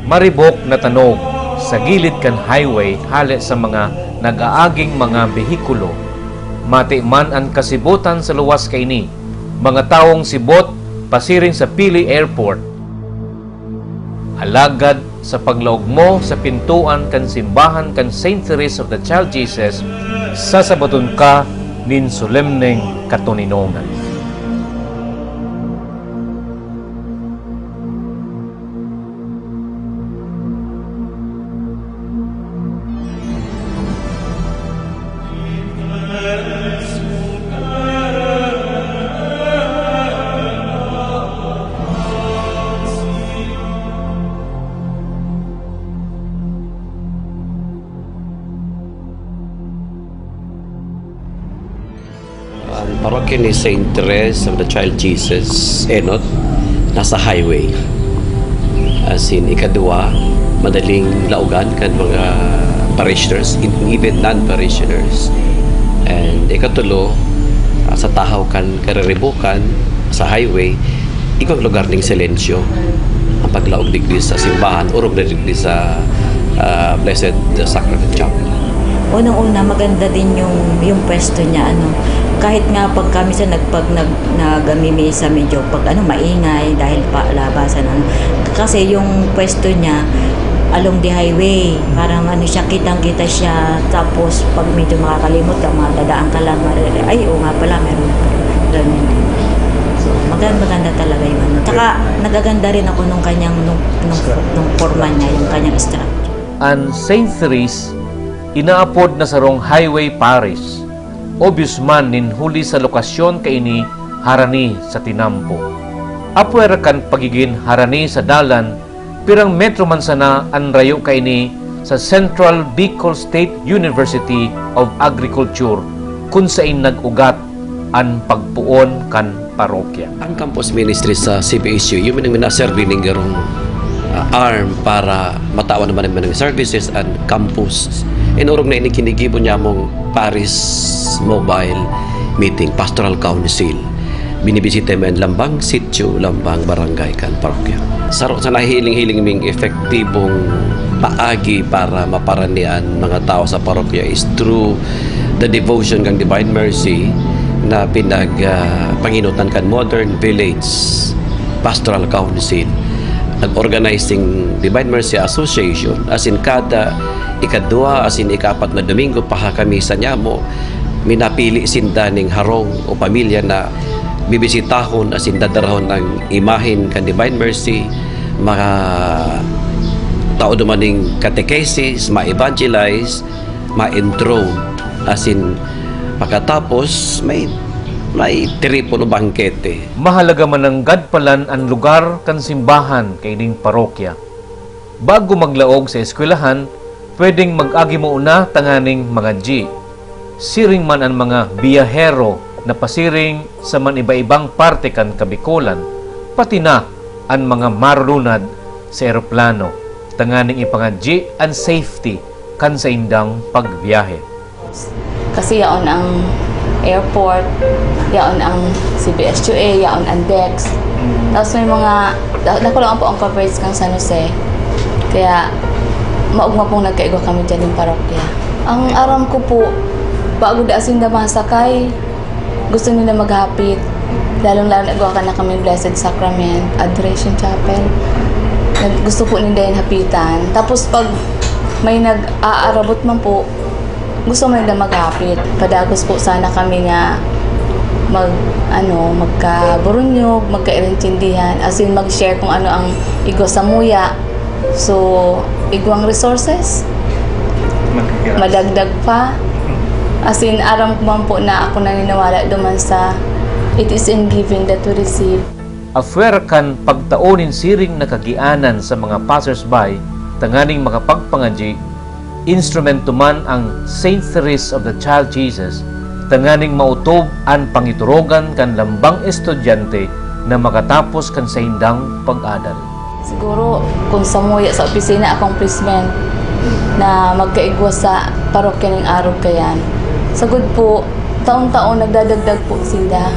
Maribok na tanog sa gilid kan highway hali sa mga nag-aaging mga behikulo. Mati man ang kasibutan sa luwas kaini. Mga taong sibot pasiring sa Pili Airport. Alagad sa paglaog mo sa pintuan kan simbahan kan Saint Therese of the Child Jesus, sasabaton ka nin solemneng katuninongan. Ang parokya ni Saint Therese of the Child Jesus, Enot, nasa highway. As in, ikadua, madaling laugan kan mga parishioners, even non-parishioners. And ikatulo, sa tahaw kan kariribukan sa highway, ikong lugar ng silensyo. Ang paglaog digdi sa simbahan, urog na digdi sa Blessed Sacrament Chapel. Unang-una, maganda din yung pwesto niya, kahit nga pag kami sa nagmimisa medyo maingay dahil labasan kasi yung pwesto niya along the highway, parang siya, kitang-kita siya, tapos pag medyo makakalimot ka, madadaan ka lang, ay oo nga pala, meron ganun. So maganda talaga yung Tsaka nagaganda rin ako nung kanyang nung forma niya, yung kanyang structure. Ang Saint Therese inaapod na sarong highway parish. Obvious man nin huli sa lokasyon kaini harani sa tinampo. Apwera kan pagiging harani sa dalan, pirang metro man sana ang rayo kaini sa Central Bicol State University of Agriculture kung saan nag-ugat ang pagpuon kan parokya. Ang campus ministry sa CBSU, yung minaserve ng garong arm para matawan naman ng services and campus. Inurog na inikinigibo niya mong Paris Mobile Meeting, Pastoral Council. Binibisita mo ang Lambang Sitio, Lambang Barangay kan parokya. Saro sa nahiling-hiling ming epektibong paagi para maparanian mga tao sa parokya is through the devotion kang Divine Mercy na panginutan kan Modern Village Pastoral Council. Nag-organizing Divine Mercy Association, as in kada ikadua, as in ikapat na Domingo paha kami sa Nyamo, minapili sinda ning harong o pamilya na bibisitahon, as in dadarahon ng imahin kan Divine Mercy, mga tao dumaning catechesis, ma-evangelize, ma-enthroned, as in pagkatapos may tripo no bangkete. Mahalaga man ang gadpalan ang lugar kan simbahan kaining parokya. Bago maglaog sa eskwelahan, pwedeng mag-agi mo una tanganing mga G. Siring man ang mga biyahero na pasiring sa man iba-ibang parte kan Kabikulan, pati na ang mga marunad sa eroplano, tanganing ipanga-G and safety kan sa indang pagbiyahe. Kasi yaon ang airport, yaon ang CBSUA, yaon ang DEX. Tapos may mga, dako lang po ang coverage kang San Jose. Kaya, maugma pong nagkaigwa kami dyan ng parokya. Ang aram ko po, bago daasin na masakay, gusto nila maghapit. Lalong-lalo nagawa ka na kami Blessed Sacrament, Adoration Chapel. Gusto po nila yung hapitan. Tapos pag may nag-aarabot man po, gusto mo nila maghapit. Padagos po sana kami nga magkaburunyog, magkairintindihan, as in mag-share kung ano ang igwa sa muya. So, igwang resources, madagdag pa. As in, aram ko man po na ako naniniwala duman sa it is in giving that we receive. Afwer kan pagtaonin siring nakagianan sa mga passers-by, tanganing makapagpangadji, instrumento man ang Saint Therese of the Child Jesus, tanganing mautob ang pangiturogan kan lambang estudyante na makatapos kan sa indang pag-adal. Siguro kung samuya sa opisina accomplishment na magkaigwa sa parokya ng araw kayan, sagod po, taon-taon nagdadagdag po sila.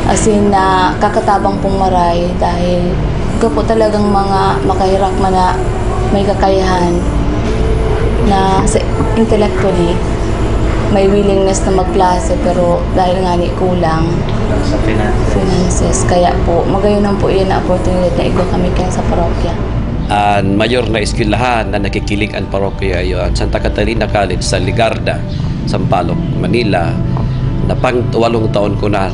As in, kakatabang pong maray dahil ko po talagang mga makahirap man na may kakayahan na intellectually may willingness na magklase pero dahil nga ni kulang Sa finances. Kaya po, magayon po yun na opportunity na ikaw kami kaya sa parokya. Ang mayor na eskwelahan na nakikilig ang parokya yon Santa Catalina College sa Ligarda, Sampaloc, Manila, na pang 8 taon ko na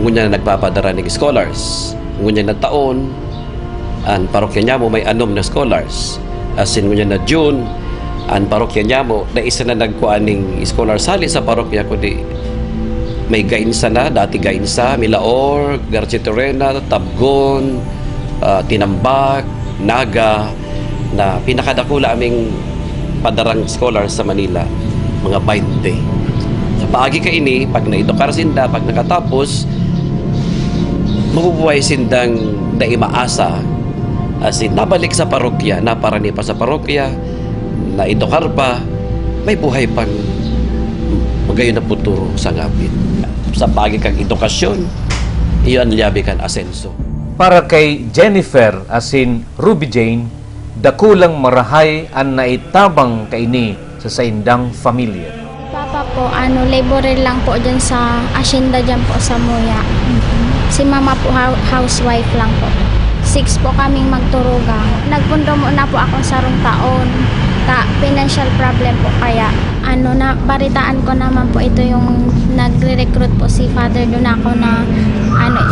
ngunya na nagpapadara ng scholars. Ngunya na taon, ang parokya niya mo may 6 na scholars. As in ngunya na June, ang parokya niya mo na isa na nagkuaning scholar sali sa parokya kundi may gainsa na, dati gainsa, Milaor, Garcia Torena, Tabgon, Tinambak, Naga, na pinakadakula aming padarang scholars sa Manila, mga 20. Sa paagi ka ini, pag naidokar sinda, pag nakatapos, mabubuhay sindang naimaasa, as in, nabalik sa parokya, naparani pa sa parokya, naidokar pa, may buhay pang magayon na futuro sa ngapit. Sa pagi kang edukasyon, iyon liyabi kan asenso. Para kay Jennifer asin Ruby Jane, dakulang marahay ang naitabang kaini sa saindang pamilya. Papa po, laborer lang po dyan sa asyenda dyan po sa Muya. Si mama po, housewife lang po. 6 po kaming magturuga. Nagpundo muna po ako sa rong taon. Financial problem po kaya na baritaan ko naman po ito yung nagre-recruit po si Father doon ako na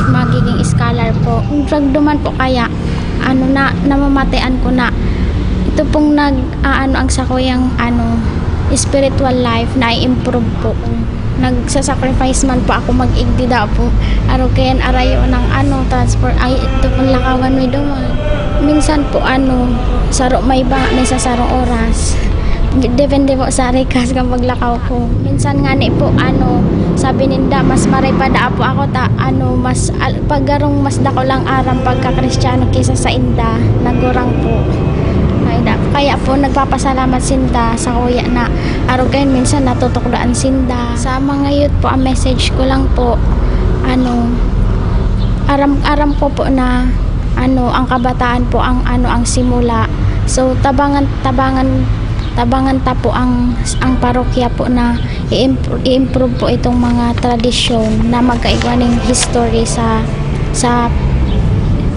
magiging scholar po. Pag duman po kaya namamatayan ko na ito pong ang sa kuyang spiritual life na i-improve po. Nagsasacrifice man po ako mag-igdi daw po. Kayan arayo ng transport ay ito pong lakawan may duman. Minsan po saro may ba may sasarong oras. Depende po sa rekas kang paglakaw ko. Minsan nga ni po sabi ninda mas maray pa da po ako mas paggarong mas dako lang aram pagka Kristiyano kaysa sa inda nagurang po. Kaya po nagpapasalamat sinda sa kuya na kayan minsan natutuklaan sinda. Sa mga youth po ang message ko lang po aram ko po na ang kabataan po ang ang simula. So tabangan ta po ang parokya po na i-improve po itong mga tradisyon na magkaigwaning history sa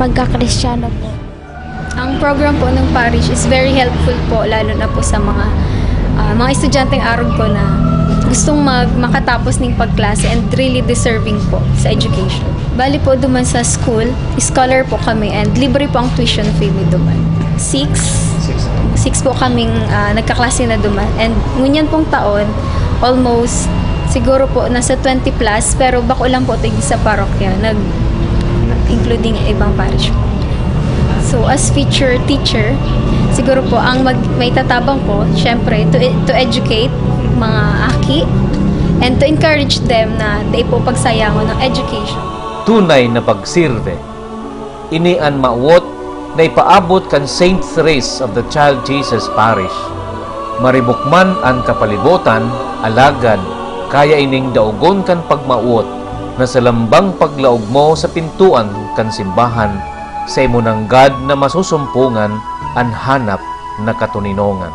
pagka-Kristiyano po. Ang program po ng parish is very helpful po lalo na po sa mga estudyanteng arog ko na gustong makatapos ng pagklase and really deserving po sa education. Bali po duman sa school, scholar po kami and libre po ang tuition fee ni duman. 6 po kaming nagkaklase na duman and ngunyan pong taon, almost siguro po nasa 20 plus pero bako lang po tig sa parokya, including ibang parish po. So as future teacher, siguro po ang may tatabang ko, syempre to educate mga aki and to encourage them na di po pagsayangon ng education. Tunay na pagsirve. Ini ang mauwot na ipaabot kan Saint Therese of the Child Jesus Parish. Maribukman ang kapalibutan, alagad, kaya ining daugon kan pagmauwot na sa lambang paglaog mo sa pintuan kan simbahan sa imo ng God na masusumpungan ang hanap na katuninongan.